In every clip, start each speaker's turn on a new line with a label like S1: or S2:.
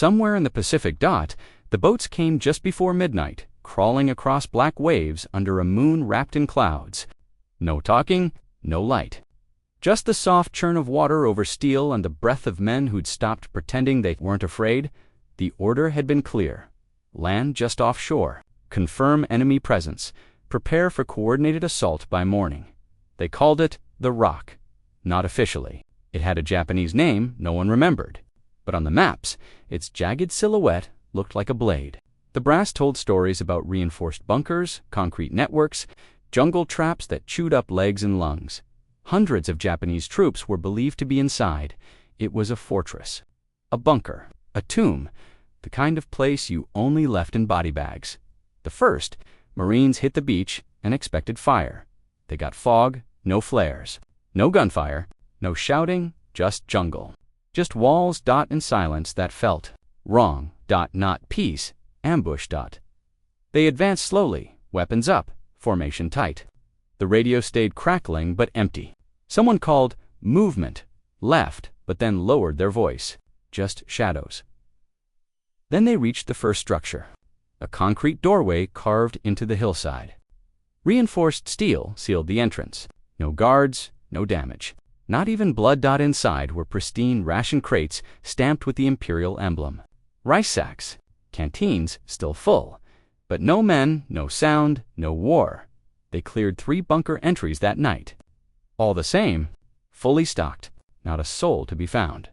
S1: somewhere in the Pacific, the boats came just before midnight, crawling across black waves under a moon wrapped in clouds. No talking, no light. Just the soft churn of water over steel and the breath of men who'd stopped pretending they weren't afraid. The order had been clear. Land just offshore. Confirm enemy presence. Prepare for coordinated assault by morning. They called it the Rock. Not officially. It had a Japanese name no one remembered. But on the maps, its jagged silhouette looked like a blade. The brass told stories about reinforced bunkers, concrete networks, jungle traps that chewed up legs and lungs. Hundreds of Japanese troops were believed to be inside. It was a fortress, a bunker, a tomb, the kind of place you only left in body bags. The first, Marines hit the beach and expected fire. They got fog, no flares, no gunfire, no shouting, just jungle. Just walls, and silence that felt wrong, not peace, ambush. They advanced slowly, weapons up, formation tight. The radio stayed crackling but empty. Someone called movement, left, but then lowered their voice. Just shadows. Then they reached the first structure, a concrete doorway carved into the hillside. Reinforced steel sealed the entrance. No guards, no damage. Not even blood. Inside were pristine ration crates stamped with the Imperial emblem. Rice sacks, canteens still full. But no men, no sound, no war. They cleared 3 bunker entries that night. All the same, fully stocked, not a soul to be found.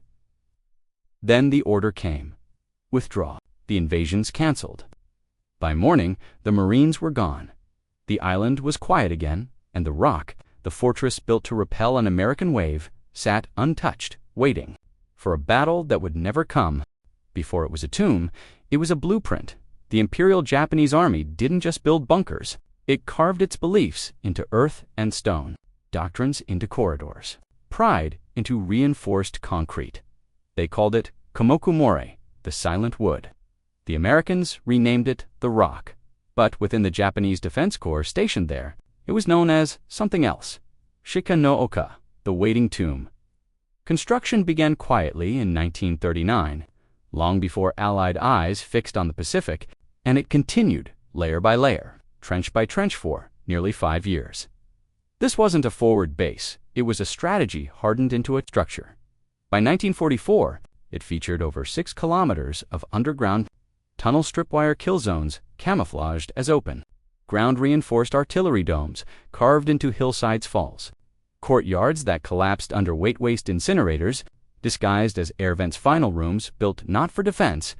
S1: Then the order came. Withdraw. The invasion's canceled. By morning, the Marines were gone. The island was quiet again, and the Rock, the fortress built to repel an American wave, sat untouched, waiting for a battle that would never come. Before it was a tomb, it was a blueprint. The Imperial Japanese Army didn't just build bunkers. It carved its beliefs into earth and stone, doctrines into corridors, pride into reinforced concrete. They called it Komokumore, the Silent Wood. The Americans renamed it the Rock, but within the Japanese Defense Corps stationed there, it was known as something else, Shika no Oka, the Waiting Tomb. Construction began quietly in 1939, long before Allied eyes fixed on the Pacific, and it continued, layer by layer, trench by trench for nearly 5 years. This wasn't a forward base, it was a strategy hardened into a structure. By 1944, it featured over 6 kilometers of underground tunnel stripwire kill zones camouflaged as open, ground-reinforced artillery domes carved into hillsides' falls, courtyards that collapsed under weight-waste incinerators, disguised as air vents. Final rooms built not for defense,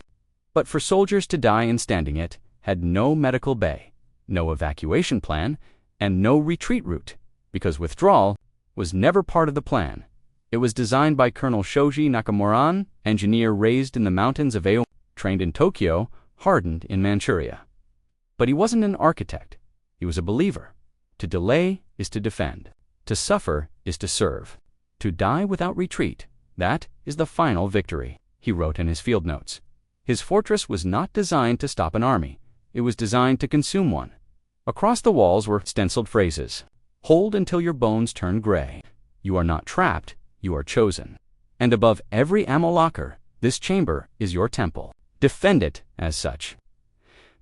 S1: but for soldiers to die in standing. It had no medical bay, no evacuation plan, and no retreat route, because withdrawal was never part of the plan. It was designed by Colonel Shoji Nakamura, engineer raised in the mountains of Ao, trained in Tokyo, hardened in Manchuria. But he wasn't an architect. He was a believer. To delay is to defend. To suffer is to serve. To die without retreat, that is the final victory, he wrote in his field notes. His fortress was not designed to stop an army. It was designed to consume one. Across the walls were stenciled phrases. Hold until your bones turn gray. You are not trapped, you are chosen. And above every ammo locker, this chamber is your temple. Defend it as such.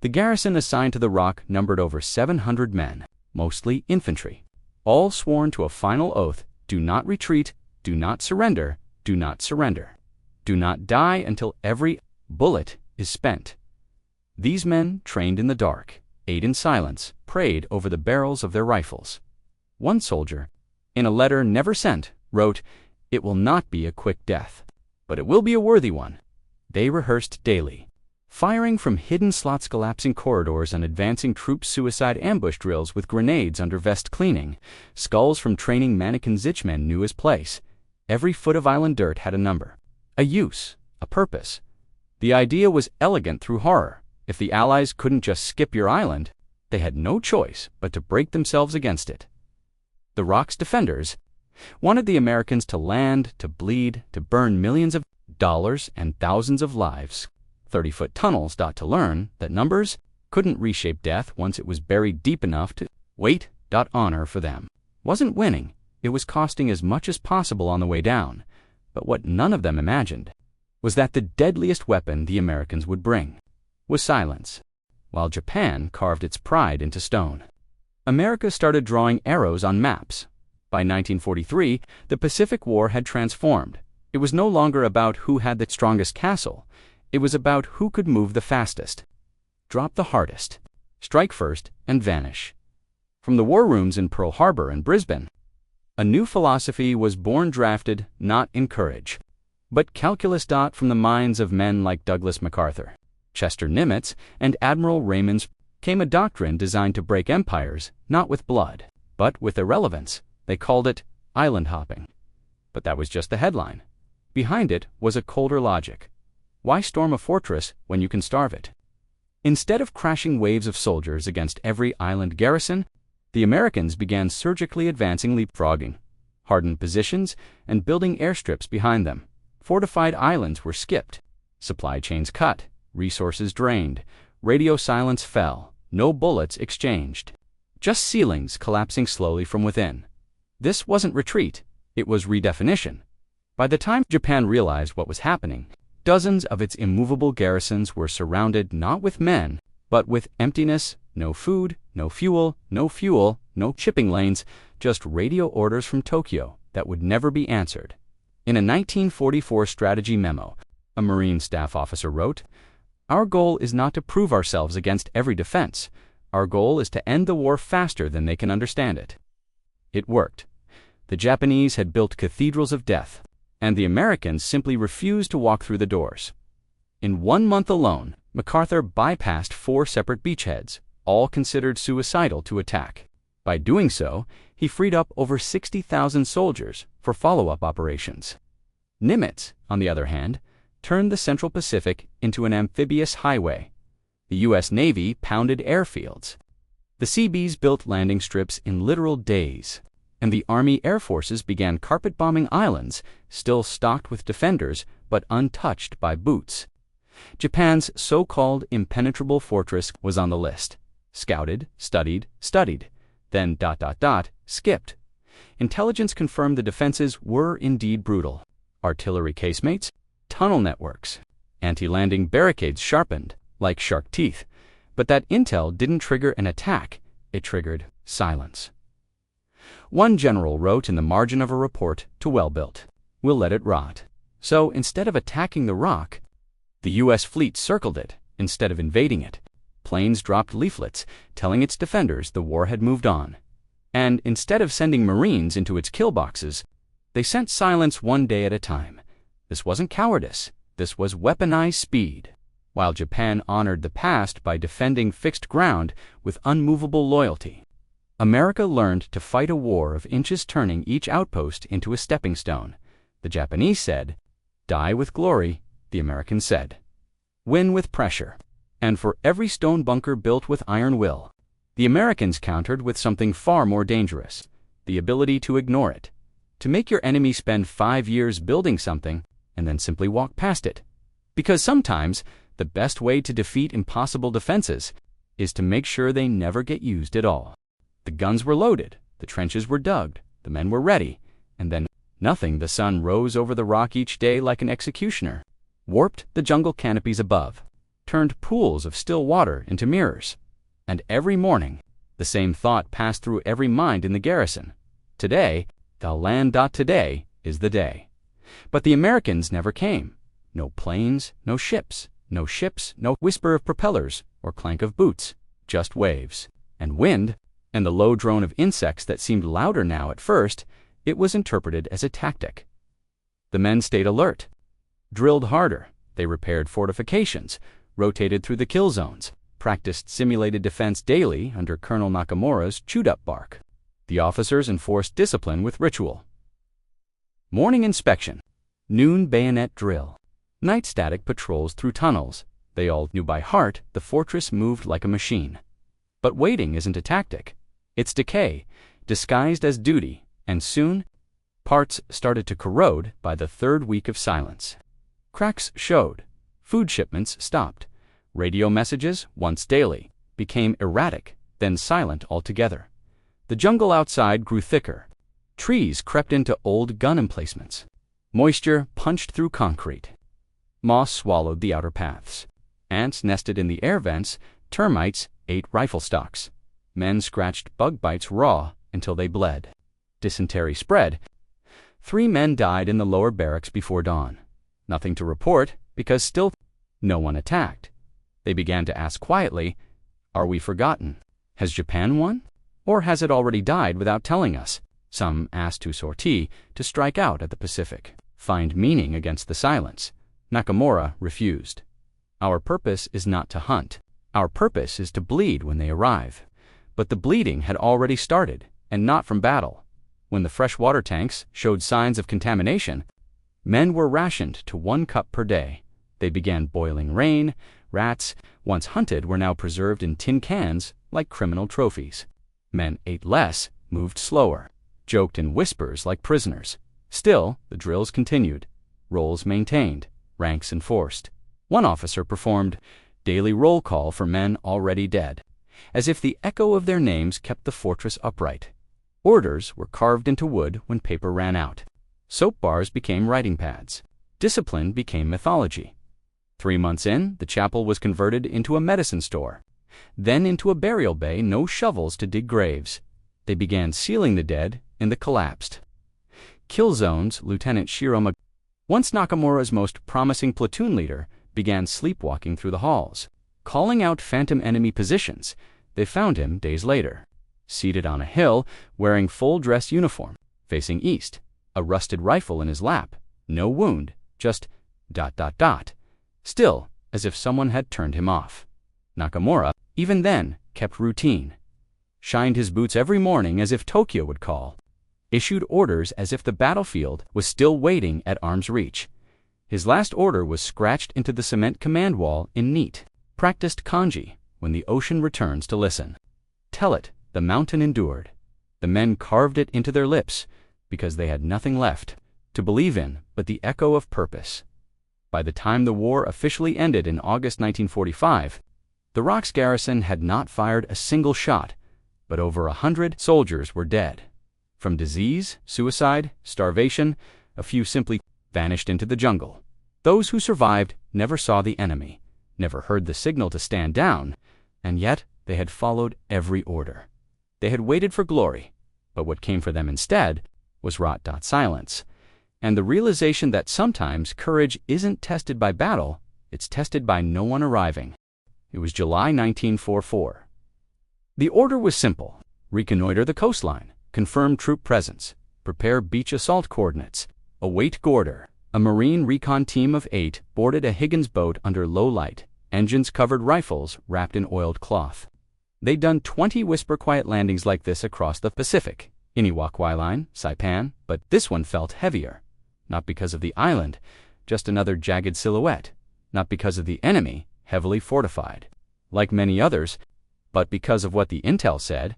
S1: The garrison assigned to the Rock numbered over 700 men, mostly infantry, all sworn to a final oath: do not retreat, do not surrender, do not surrender. Do not die until every bullet is spent. These men trained in the dark, ate in silence, prayed over the barrels of their rifles. One soldier, in a letter never sent, wrote, "It will not be a quick death, but it will be a worthy one." They rehearsed daily, firing from hidden slots, collapsing corridors, and advancing troops' suicide ambush drills with grenades under vest cleaning. Skulls from training mannequins each man knew his place. Every foot of island dirt had a number, a use, a purpose. The idea was elegant through horror. If the Allies couldn't just skip your island, they had no choice but to break themselves against it. The Rock's defenders wanted the Americans to land, to bleed, to burn millions of dollars and thousands of lives. 30-foot tunnels. To learn that numbers couldn't reshape death once it was buried deep enough to wait. Honor for them wasn't winning. It was costing as much as possible on the way down. But what none of them imagined was that the deadliest weapon the Americans would bring was silence, while Japan carved its pride into stone. America started drawing arrows on maps. By 1943, the Pacific War had transformed. It was no longer about who had the strongest castle. It was about who could move the fastest, drop the hardest, strike first, and vanish. From the war rooms in Pearl Harbor and Brisbane, a new philosophy was born, drafted, not encouraged, but calculus. From the minds of men like Douglas MacArthur, Chester Nimitz, and Admiral Raymond came a doctrine designed to break empires, not with blood, but with irrelevance. They called it island hopping. But that was just the headline. Behind it was a colder logic. Why storm a fortress when you can starve it? Instead of crashing waves of soldiers against every island garrison, the Americans began surgically advancing, leapfrogging, hardened positions, and building airstrips behind them. Fortified islands were skipped, supply chains cut, resources drained, radio silence fell, no bullets exchanged, just ceilings collapsing slowly from within. This wasn't retreat, it was redefinition. By the time Japan realized what was happening, dozens of its immovable garrisons were surrounded not with men, but with emptiness, no food, no fuel, no shipping lanes, just radio orders from Tokyo that would never be answered. In a 1944 strategy memo, a Marine staff officer wrote, "Our goal is not to prove ourselves against every defense. Our goal is to end the war faster than they can understand it." It worked. The Japanese had built cathedrals of death, and the Americans simply refused to walk through the doors. In 1 month alone, MacArthur bypassed 4 separate beachheads, all considered suicidal to attack. By doing so, he freed up over 60,000 soldiers for follow-up operations. Nimitz, on the other hand, turned the Central Pacific into an amphibious highway. The U.S. Navy pounded airfields. The Seabees built landing strips in literal days, and the Army Air Forces began carpet-bombing islands still stocked with defenders but untouched by boots. Japan's so-called impenetrable fortress was on the list. Scouted, studied, then ... skipped. Intelligence confirmed the defenses were indeed brutal. Artillery casemates, tunnel networks, anti-landing barricades sharpened, like shark teeth. But that intel didn't trigger an attack, it triggered silence. One general wrote in the margin of a report to Well-Built, "We'll let it rot." So instead of attacking the rock, the U.S. fleet circled it instead of invading it. Planes dropped leaflets telling its defenders the war had moved on. And instead of sending Marines into its kill boxes, they sent silence 1 day at a time. This wasn't cowardice. This was weaponized speed. While Japan honored the past by defending fixed ground with unmovable loyalty, America learned to fight a war of inches, turning each outpost into a stepping stone. The Japanese said, "Die with glory," the Americans said, "Win with pressure." And for every stone bunker built with iron will, the Americans countered with something far more dangerous: the ability to ignore it, to make your enemy spend 5 years building something and then simply walk past it. Because sometimes the best way to defeat impossible defenses is to make sure they never get used at all. The guns were loaded, the trenches were dug, the men were ready, and then nothing. The sun rose over the rock each day like an executioner, warped the jungle canopies above, turned pools of still water into mirrors. And every morning, the same thought passed through every mind in the garrison: today, they'll land. Today is the day. But the Americans never came. No planes, no ships, no whisper of propellers or clank of boots, just waves and wind and the low drone of insects that seemed louder now. At first, it was interpreted as a tactic. The men stayed alert, drilled harder, they repaired fortifications, rotated through the kill zones, practiced simulated defense daily under Colonel Nakamura's chewed-up bark. The officers enforced discipline with ritual. Morning inspection, noon bayonet drill, night static patrols through tunnels. They all knew by heart the fortress moved like a machine. But waiting isn't a tactic. It's decay, disguised as duty, and soon, parts started to corrode by the 3rd week of silence. Cracks showed. Food shipments stopped. Radio messages, once daily, became erratic, then silent altogether. The jungle outside grew thicker. Trees crept into old gun emplacements. Moisture punched through concrete. Moss swallowed the outer paths. Ants nested in the air vents. Termites ate rifle stocks. Men scratched bug bites raw until they bled. Dysentery spread. 3 men died in the lower barracks before dawn. Nothing to report because still no one attacked. They began to ask quietly, "Are we forgotten? Has Japan won? Or has it already died without telling us?" Some asked to sortie, to strike out at the Pacific, find meaning against the silence. Nakamura refused. "Our purpose is not to hunt. Our purpose is to bleed when they arrive." But the bleeding had already started, and not from battle. When the fresh water tanks showed signs of contamination, men were rationed to 1 cup per day. They began boiling rain. Rats, once hunted, were now preserved in tin cans like criminal trophies. Men ate less, moved slower, joked in whispers like prisoners. Still, the drills continued. Roles maintained, ranks enforced. One officer performed daily roll call for men already dead, as if the echo of their names kept the fortress upright. Orders were carved into wood when paper ran out. Soap bars became writing pads. Discipline became mythology. 3 months in, the chapel was converted into a medicine store, then into a burial bay. No shovels to dig graves. They began sealing the dead in the collapsed kill zones. Lieutenant Shiro, once Nakamura's most promising platoon leader, began sleepwalking through the halls, calling out phantom enemy positions. They found him days later, seated on a hill, wearing full dress uniform, facing east, a rusted rifle in his lap. No wound, just ... Still, as if someone had turned him off. Nakamura, even then, kept routine. Shined his boots every morning as if Tokyo would call. Issued orders as if the battlefield was still waiting at arm's reach. His last order was scratched into the cement command wall in neat, practiced kanji. When the ocean returns to listen, tell it the mountain endured. The men carved it into their lips because they had nothing left to believe in but the echo of purpose. By the time the war officially ended in August 1945, the Rocks garrison had not fired a single shot, but over 100 soldiers were dead. From disease, suicide, starvation, a few simply vanished into the jungle. Those who survived never saw the enemy, never heard the signal to stand down, and yet they had followed every order. They had waited for glory, but what came for them instead was silence, and the realization that sometimes courage isn't tested by battle, it's tested by no one arriving. It was July 1944. The order was simple: reconnoiter the coastline, confirm troop presence, prepare beach assault coordinates, await Gorder. A Marine recon team of 8 boarded a Higgins boat under low light, engines covered rifles wrapped in oiled cloth. They'd done 20 whisper-quiet landings like this across the Pacific, Iniwakwai Line, Saipan, but this one felt heavier. Not because of the island, just another jagged silhouette. Not because of the enemy, heavily fortified, like many others, but because of what the intel said: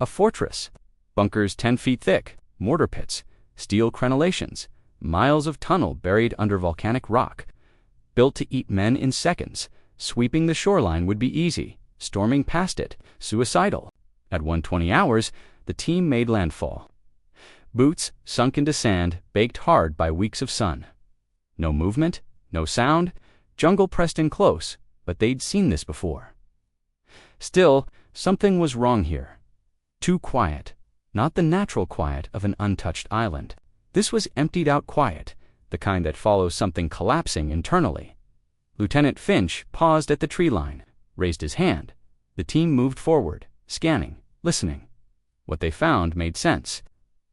S1: a fortress, bunkers 10 feet thick, mortar pits, steel crenellations, miles of tunnel buried under volcanic rock, built to eat men in seconds. Sweeping the shoreline would be easy, storming past it, suicidal. At 1:20 hours, the team made landfall. Boots sunk into sand, baked hard by weeks of sun. No movement, no sound, jungle pressed in close, but they'd seen this before. Still, something was wrong here. Too quiet, not the natural quiet of an untouched island. This was emptied-out quiet, the kind that follows something collapsing internally. Lieutenant Finch paused at the tree line, raised his hand. The team moved forward, scanning, listening. What they found made sense.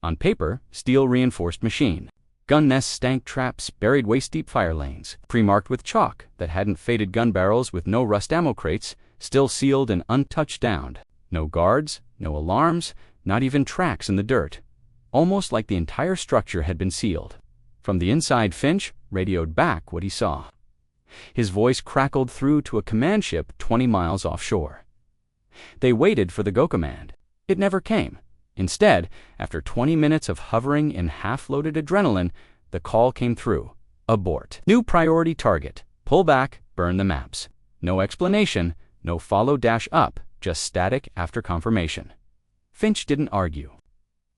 S1: On paper, steel-reinforced machine. Gun nests, stank traps, buried waist-deep fire lanes, pre-marked with chalk that hadn't faded gun barrels with no rust ammo crates, still sealed and untouched down. No guards, no alarms, not even tracks in the dirt. Almost like the entire structure had been sealed. From the inside, Finch radioed back what he saw. His voice crackled through to a command ship 20 miles offshore. They waited for the go command. It never came. Instead, after 20 minutes of hovering in half-loaded adrenaline, the call came through. Abort. New priority target. Pull back, burn the maps. No explanation, no follow-up, just static after confirmation. Finch didn't argue.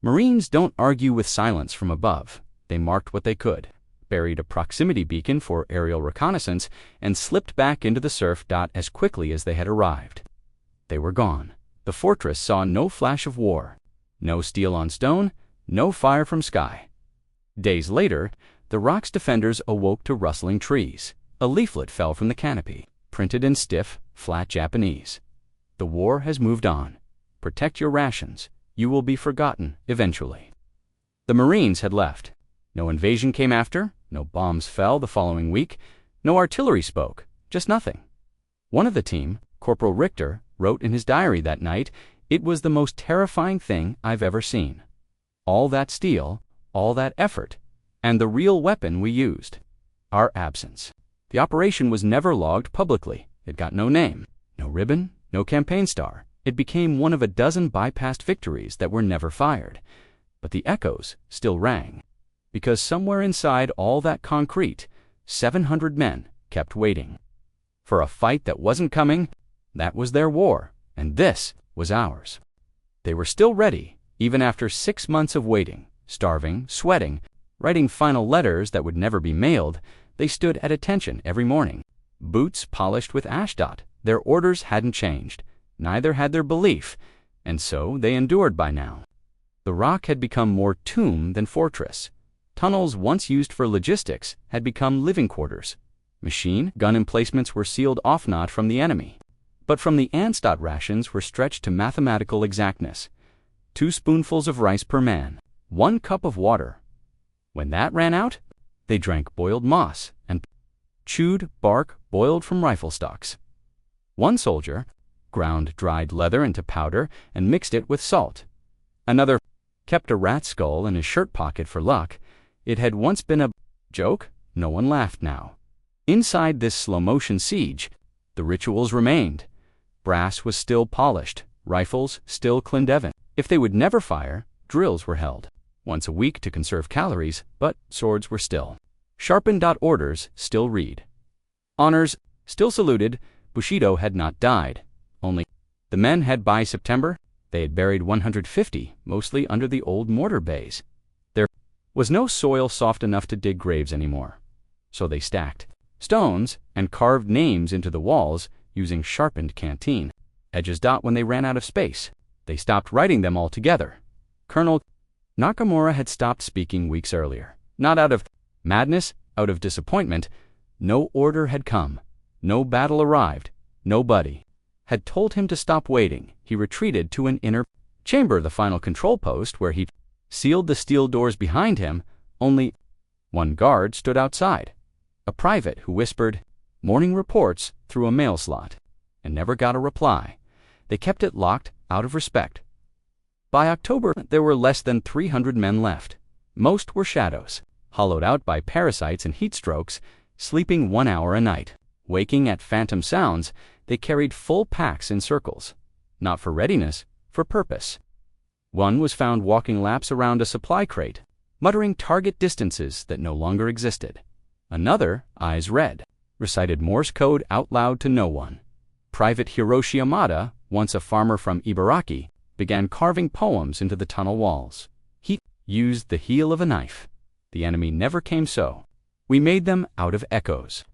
S1: Marines don't argue with silence from above. They marked what they could. buried a proximity beacon for aerial reconnaissance, and slipped back into the surf. As quickly as they had arrived. They were gone. The fortress saw no flash of war, no steel on stone, no fire from sky. Days later, the rock's defenders awoke to rustling trees. A leaflet fell from the canopy, printed in stiff, flat Japanese. The war has moved on. Protect your rations. You will be forgotten eventually. The Marines had left. No invasion came after, no bombs fell the following week, no artillery spoke, just nothing. One of the team, Corporal Richter, wrote in his diary that night, "It was the most terrifying thing I've ever seen. All that steel, all that effort, and the real weapon we used, our absence." The operation was never logged publicly. It got no name, no ribbon, no campaign star. It became one of a dozen bypassed victories that were never fired. But the echoes still rang, because somewhere inside all that concrete, 700 men kept waiting. For a fight that wasn't coming. That was their war, and this was ours. They were still ready, even after 6 months of waiting, starving, sweating, writing final letters that would never be mailed. They stood at attention every morning, boots polished with ashdot. Their orders hadn't changed, neither had their belief, and so they endured by now. The rock had become more tomb than fortress. Tunnels once used for logistics had become living quarters. Machine gun emplacements were sealed off not from the enemy, but from the Anstott rations were stretched to mathematical exactness. 2 spoonfuls of rice per man, 1 cup of water. When that ran out, they drank boiled moss and chewed bark boiled from rifle stocks. One soldier ground dried leather into powder and mixed it with salt. Another kept a rat skull in his shirt pocket for luck. It had once been a joke. No one laughed now. Inside this slow-motion siege, the rituals remained. Brass was still polished, rifles still Clindevan. If they would never fire, drills were held. Once a week to conserve calories, but swords were still. Sharpened. Orders still read. Honors still saluted. Bushido had not died. Only the men had by September. They had buried 150, mostly under the old mortar bays. There was no soil soft enough to dig graves anymore. So they stacked stones and carved names into the walls using sharpened canteen edges. When they ran out of space, they stopped writing them altogether. Colonel Nakamura had stopped speaking weeks earlier. Not out of madness, out of disappointment. No order had come. No battle arrived. Nobody had told him to stop waiting. He retreated to an inner chamber, the final control post, where he sealed the steel doors behind him. Only one guard stood outside, a private who whispered morning reports through a mail slot, and never got a reply. They kept it locked out of respect. By October, there were less than 300 men left. Most were shadows, hollowed out by parasites and heat strokes, sleeping 1 hour a night. Waking at phantom sounds, they carried full packs in circles, not for readiness, for purpose. One was found walking laps around a supply crate, muttering target distances that no longer existed. Another, eyes red, recited Morse code out loud to no one. Private Hiroshi Yamada, once a farmer from Ibaraki, began carving poems into the tunnel walls. He used the heel of a knife. The enemy never came so. We made them out of echoes.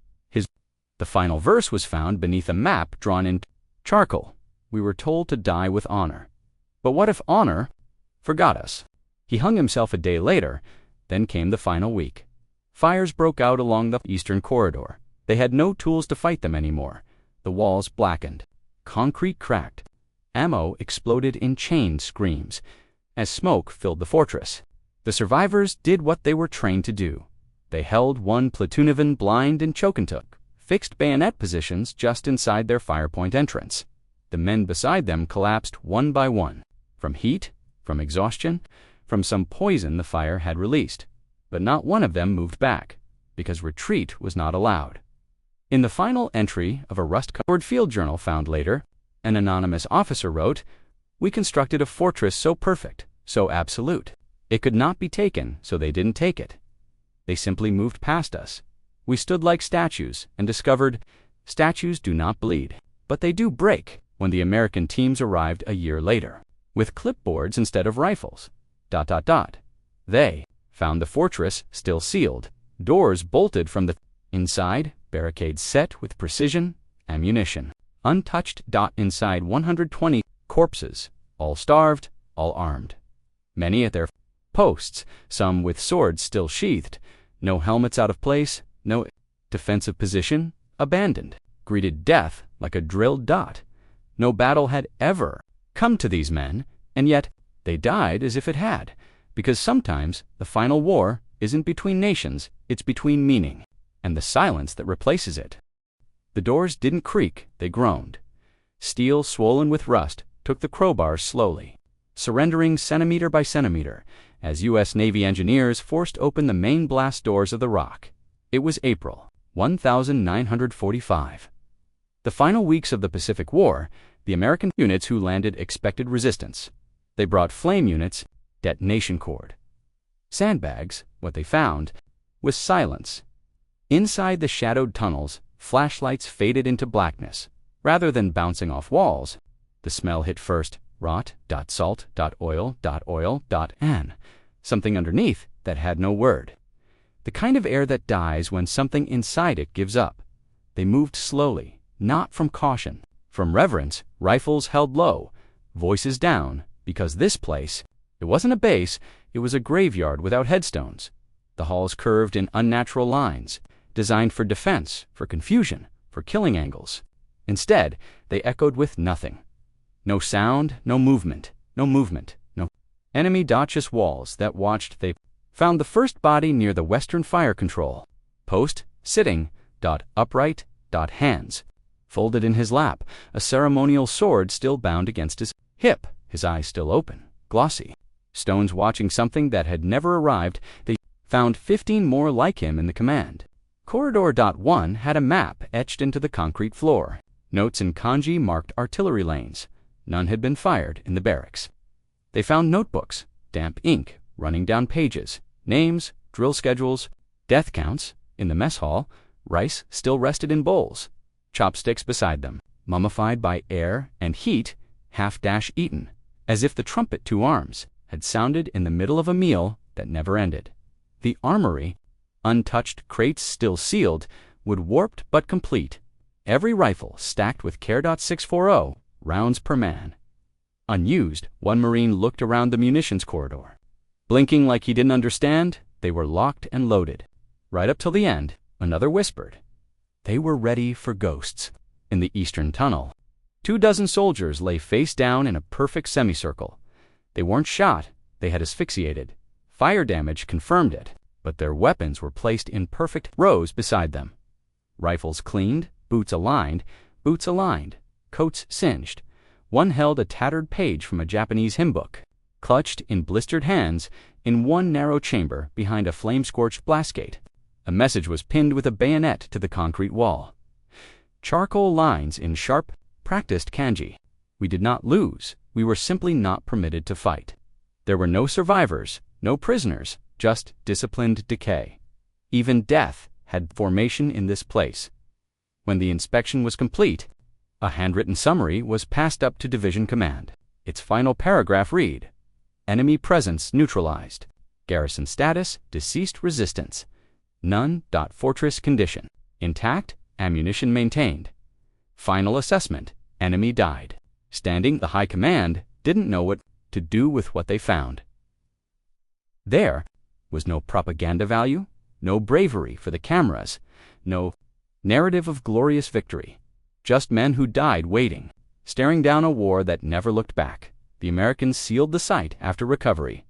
S1: The final verse was found beneath a map drawn in charcoal. We were told to die with honor. But what if honor forgot us? He hung himself a day later. Then came the final week. Fires broke out along the eastern corridor. They had no tools to fight them anymore. The walls blackened. Concrete cracked. Ammo exploded in chained screams as smoke filled the fortress. The survivors did what they were trained to do. They held one platoon blind and Chokantuk, fixed bayonet positions just inside their firepoint entrance. The men beside them collapsed one by one, from heat, from exhaustion, from some poison the fire had released. But not one of them moved back, because retreat was not allowed. In the final entry of a rust-covered field journal found later, an anonymous officer wrote, "We constructed a fortress so perfect, so absolute. It could not be taken, so they didn't take it. They simply moved past us. We stood like statues and discovered statues do not bleed, but they do break." When the American teams arrived a year later, with clipboards instead of rifles, They found the fortress still sealed, Doors bolted from the inside, barricades set with precision, ammunition. Untouched. Inside 120 corpses, all starved, all armed. Many at their posts, some with swords still sheathed, no helmets out of place, no defensive position, abandoned, greeted death like a drilled dot. No battle had ever come to these men, and yet they died as if it had, because sometimes the final war isn't between nations, it's between meaning, and the silence that replaces it. The doors didn't creak, they groaned. Steel swollen with rust took the crowbars slowly, surrendering centimeter by centimeter, as U.S. Navy engineers forced open the main blast doors of the rock. It was April 1945. The final weeks of the Pacific War, the American units who landed expected resistance. They brought flame units, detonation cord. Sandbags, what they found, was silence. Inside the shadowed tunnels, flashlights faded into blackness. Rather than bouncing off walls, the smell hit first, rot, salt, oil, and something underneath that had no word. The kind of air that dies when something inside it gives up. They moved slowly, not from caution. From reverence, rifles held low, voices down, because this place, it wasn't a base, it was a graveyard without headstones. The halls curved in unnatural lines, designed for defense, for confusion, for killing angles. Instead, they echoed with nothing. No sound, no movement, no enemy. Just walls that watched. They found the first body near the western fire control post, sitting, upright, hands folded in his lap, a ceremonial sword still bound against his hip, his eyes still open, glossy. Stones watching something that had never arrived. They found 15 more like him in the command. Corridor. 1 had a map etched into the concrete floor. Notes in kanji marked artillery lanes. None had been fired in the barracks. They found notebooks, damp ink running down pages, names, drill schedules, death counts. In the mess hall, rice still rested in bowls, chopsticks beside them, mummified by air and heat, half-eaten, as if the trumpet 2 arms had sounded in the middle of a meal that never ended. The armory, untouched crates still sealed, would warped but complete. Every rifle stacked with care. 640 rounds per man. Unused, one Marine looked around the munitions corridor. Blinking like he didn't understand, they were locked and loaded. Right up till the end, another whispered. They were ready for ghosts. In the eastern tunnel, 24 soldiers lay face down in a perfect semicircle. They weren't shot, they had asphyxiated. Fire damage confirmed it, but their weapons were placed in perfect rows beside them. Rifles cleaned, boots aligned, coats singed. One held a tattered page from a Japanese hymn book, clutched in blistered hands in one narrow chamber behind a flame-scorched blast gate. A message was pinned with a bayonet to the concrete wall. Charcoal lines in sharp, practiced kanji. We did not lose, we were simply not permitted to fight. There were no survivors, no prisoners, just disciplined decay. Even death had formation in this place. When the inspection was complete, a handwritten summary was passed up to Division Command. Its final paragraph read, "Enemy presence neutralized. Garrison status, deceased resistance. None. Fortress condition. Intact, ammunition maintained. Final assessment, enemy died." Standing, the High Command didn't know what to do with what they found. There was no propaganda value, no bravery for the cameras, no narrative of glorious victory. Just men who died waiting, staring down a war that never looked back. The Americans sealed the site after recovery.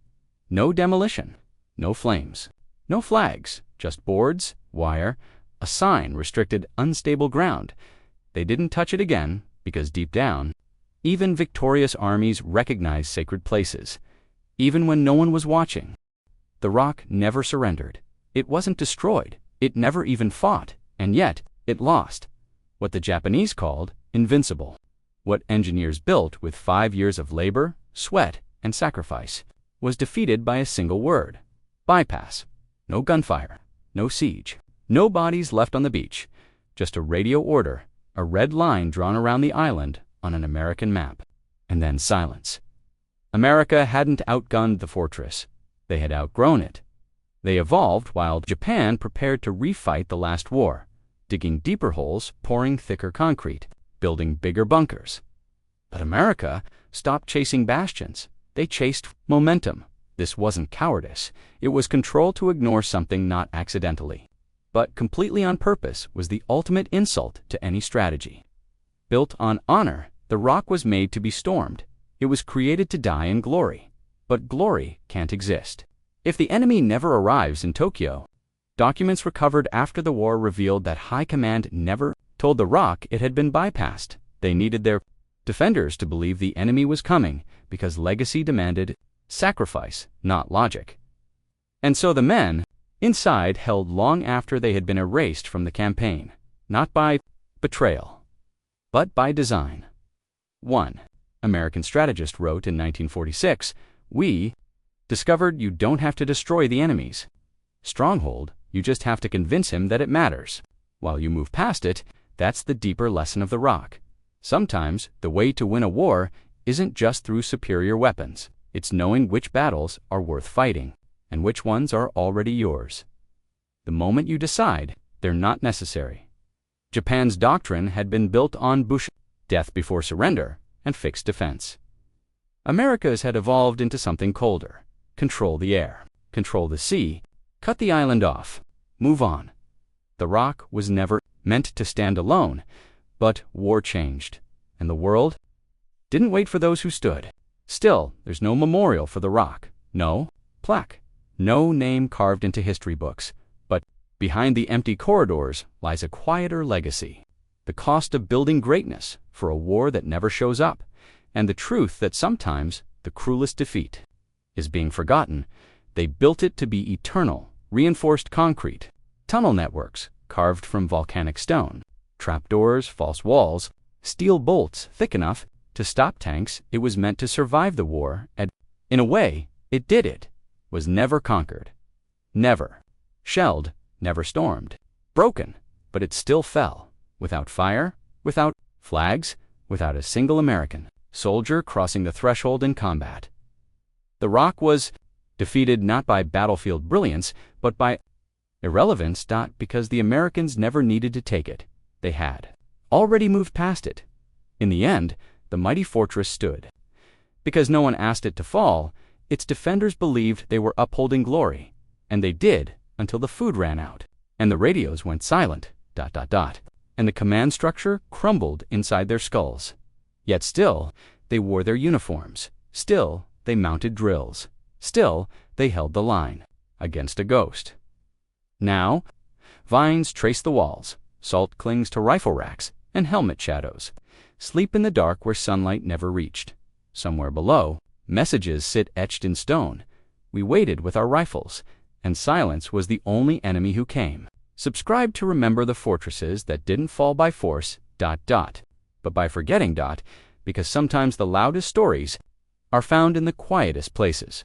S1: No demolition, no flames, no flags, just boards, wire, a sign restricted unstable ground. They didn't touch it again because deep down, even victorious armies recognize sacred places, even when no one was watching. The rock never surrendered. It wasn't destroyed. It never even fought, and yet it lost. What the Japanese called invincible. What engineers built with 5 years of labor, sweat, and sacrifice was defeated by a single word: bypass. No gunfire, no siege, no bodies left on the beach, just a radio order, a red line drawn around the island on an American map, and then silence. America hadn't outgunned the fortress. They had outgrown it. They evolved while Japan prepared to refight the last war, digging deeper holes, pouring thicker concrete, building bigger bunkers. But America stopped chasing bastions. They chased momentum. This wasn't cowardice. It was control to ignore something not accidentally, but completely on purpose was the ultimate insult to any strategy. Built on honor, the Rock was made to be stormed. It was created to die in glory. But glory can't exist if the enemy never arrives in Tokyo. Documents recovered after the war revealed that High Command never told the Rock it had been bypassed. They needed their defenders to believe the enemy was coming because legacy demanded sacrifice, not logic. And so the men inside held long after they had been erased from the campaign, not by betrayal, but by design. One American strategist wrote in 1946, "We discovered you don't have to destroy the enemy's stronghold, you just have to convince him that it matters. While you move past it, that's the deeper lesson of the Rock. Sometimes the way to win a war isn't just through superior weapons. It's knowing which battles are worth fighting and which ones are already yours. The moment you decide, they're not necessary." Japan's doctrine had been built on Bush, death before surrender, and fixed defense. America's had evolved into something colder. Control the air, control the sea, cut the island off, move on. The Rock was never meant to stand alone, but war changed, and the world didn't wait for those who stood. Still, there's no memorial for the Rock, no plaque, no name carved into history books, but behind the empty corridors lies a quieter legacy. The cost of building greatness for a war that never shows up, and the truth that sometimes the cruelest defeat is being forgotten. They built it to be eternal, reinforced concrete, tunnel networks carved from volcanic stone, trapdoors, false walls, steel bolts thick enough to stop tanks. It was meant to survive the war, and in a way, it did. It was never conquered, never shelled, never stormed, broken, but it still fell, without fire, without flags, without a single American soldier crossing the threshold in combat. The Rock was defeated not by battlefield brilliance, but by irrelevance. Because the Americans never needed to take it. They had already moved past it. In the end, the mighty fortress stood. Because no one asked it to fall, its defenders believed they were upholding glory, and they did until the food ran out, and the radios went silent, and the command structure crumbled inside their skulls. Yet still, they wore their uniforms. Still, they mounted drills. Still, they held the line against a ghost. Now, vines trace the walls, salt clings to rifle racks, and helmet shadows sleep in the dark where sunlight never reached. Somewhere below, messages sit etched in stone. We waited with our rifles, and silence was the only enemy who came. Subscribe to remember the fortresses that didn't fall by force, but by forgetting, because sometimes the loudest stories are found in the quietest places.